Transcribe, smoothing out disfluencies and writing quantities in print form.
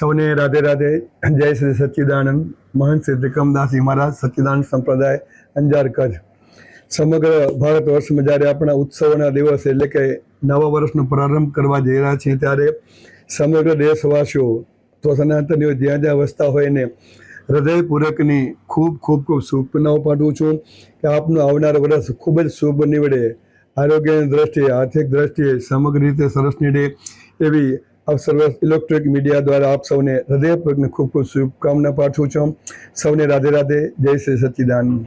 સૌને રાધે રાધે. જય શ્રી સચ્ચિદાનંદ. મહંત શ્રી ત્રિકમદાસજી મહારાજ, સચ્ચિદાનંદ સંપ્રદાય, અંજાર કચ્છ. સમગ્ર ભારત વર્ષમાં જ્યારે આપણા ઉત્સવના દિવસ એટલે કે નવા વર્ષનો પ્રારંભ કરવા જઈ રહ્યા છીએ ત્યારે સમગ્ર દેશવાસીઓ તો સનાતનીઓ જ્યાં જ્યાં વસતા હોય ને હૃદયપૂર્વકની ખૂબ ખૂબ ખૂબ શુભકામનાઓ પાઠવું છું કે આપનું આવનાર વર્ષ ખૂબ જ શુભ નીવડે, આરોગ્યની દ્રષ્ટિએ, આર્થિક દ્રષ્ટિએ સમગ્ર રીતે સરસ નીવડે એવી સર્વ ઇલેક્ટ્રિક મીડિયા દ્વારા આપ સૌને હૃદયપૂર્વકની ખૂબ ખૂબ શુભકામના પાઠવું છું. સૌને રાધે રાધે. જય શ્રી સચ્ચિદાનંદ.